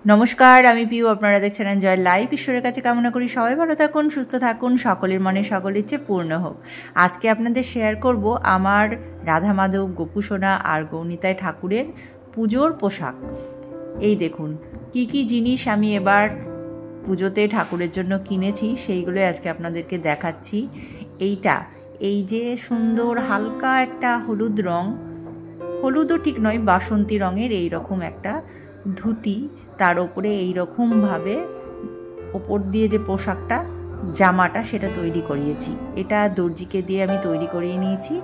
নমস্কার, আমি পিউ। আপনারা দেখছেন এনজয় লাইভ। ঈশ্বরের কাছে কামনা করি সবাই ভালো থাকুন, সুস্থ থাকুন, সকলের মনে সকল ইচ্ছে পূর্ণ হোক। আজকে আপনাদের শেয়ার করব আমার রাধা মাধব, গোপু সোনা আর গৌনিতাই ঠাকুরের পুজোর পোশাক। এই দেখুন কি কি জিনিস আমি এবার পুজোতে ঠাকুরের জন্য কিনেছি, সেইগুলো আজকে আপনাদেরকে দেখাচ্ছি। এই যে সুন্দর হালকা একটা হলুদ রং, হলুদও ঠিক নয়, বাসন্তী রঙের এই রকম একটা ধুতি, তার ওপরে এইরকমভাবে ওপর দিয়ে যে পোশাকটা, জামাটা, সেটা তৈরি করিয়েছি। এটা দর্জিকে দিয়ে আমি তৈরি করিয়ে নিয়েছি।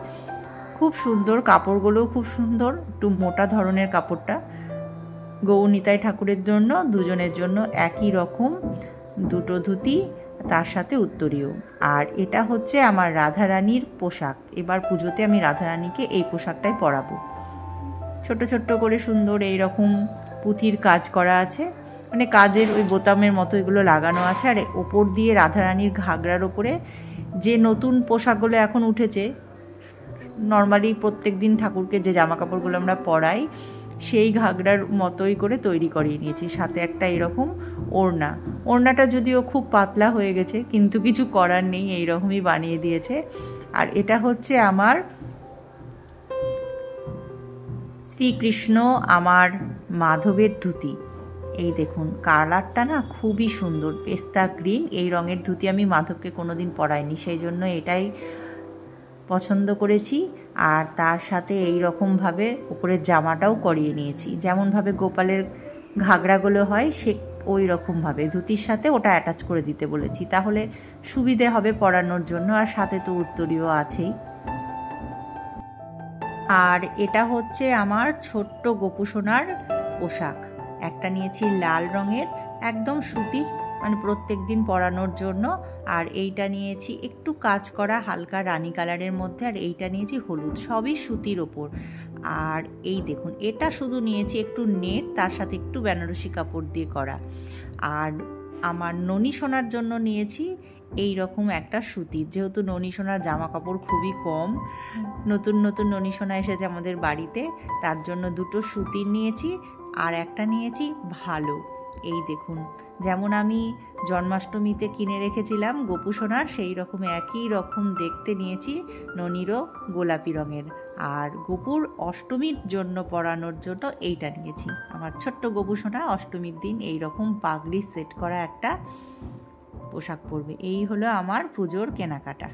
খুব সুন্দর, কাপড়গুলোও খুব সুন্দর, একটু মোটা ধরনের কাপড়টা। গৌনিতাই ঠাকুরের জন্য, দুজনের জন্য একই রকম দুটো ধুতি, তার সাথে উত্তরীয়। আর এটা হচ্ছে আমার রাধারানীর পোশাক। এবার পুজোতে আমি রাধারানীকে এই পোশাকটাই পরাবো। ছোট ছোট্ট করে সুন্দর এই রকম পুঁথির কাজ করা আছে, মানে কাজের ওই বোতামের মতো এগুলো লাগানো আছে। আর ওপর দিয়ে রাধারানীর ঘাগরার ওপরে যে নতুন পোশাকগুলো এখন উঠেছে, নর্মালি প্রত্যেক দিন ঠাকুরকে যে জামা কাপড়গুলো আমরা পরাই, সেই ঘাগরার মতোই করে তৈরি করিয়ে নিয়েছি। সাথে একটা এরকম ওড়নাটা যদিও খুব পাতলা হয়ে গেছে, কিন্তু কিছু করার নেই, এইরকমই বানিয়ে দিয়েছে। আর এটা হচ্ছে আমার শ্রীকৃষ্ণ, আমার মাধবের ধুতি। এই দেখুন কালারটা না খুবই সুন্দর, পেস্তা গ্রিন। এই রঙের ধুতি আমি মাধবকে কোনোদিন পরাইনি, সেই জন্য এটাই পছন্দ করেছি। আর তার সাথে এই রকমভাবে উপরের জামাটাও করিয়ে নিয়েছি, যেমনভাবে গোপালের ঘাগরাগুলো হয় সে ওই রকমভাবে ধুতির সাথে ওটা অ্যাটাচ করে দিতে বলেছি, তাহলে সুবিধে হবে পরানোর জন্য। আর সাথে তো উত্তরীয় আছেই। আর এটা হচ্ছে আমার ছোট্ট গোপু সোনার পোশাক। একটা নিয়েছি লাল রঙের, একদম সুতির, মানে প্রত্যেক দিন পরানোর জন্য। আর এইটা নিয়েছি একটু কাজ করা হালকা রানী কালারের মধ্যে। আর এইটা নিয়েছি হলুদ, সবই সুতির ওপর। আর এই দেখুন এটা শুধু নিয়েছি একটু নেট, তার সাথে একটু বেনারসি কাপড় দিয়ে করা। আর আমার ননী সোনার জন্য নিয়েছি এই রকম একটা সুতির, যেহেতু ননী সোনার জামা কাপড় খুবই কম, নতুন নতুন ননী সোনা এসেছে আমাদের বাড়িতে, তার জন্য দুটো সুতির নিয়েছি। আর একটা নিয়েছি ভালো, এই দেখুন, যেমন আমি জন্মাষ্টমীতে কিনে রেখেছিলাম গোপু সোনার, সেই রকম একই রকম দেখতে নিয়েছি ননীরও গোলাপি রঙের। আর গোপুর অষ্টমীর জন্য পরানোর জন্য এইটা নিয়েছি। আমার ছোট্ট গোপু সোনা অষ্টমীর দিন এই রকম পাগড়ি সেট করা একটা পোশাক পরবে। এই হলো আমার পুজোর কেনাকাটা।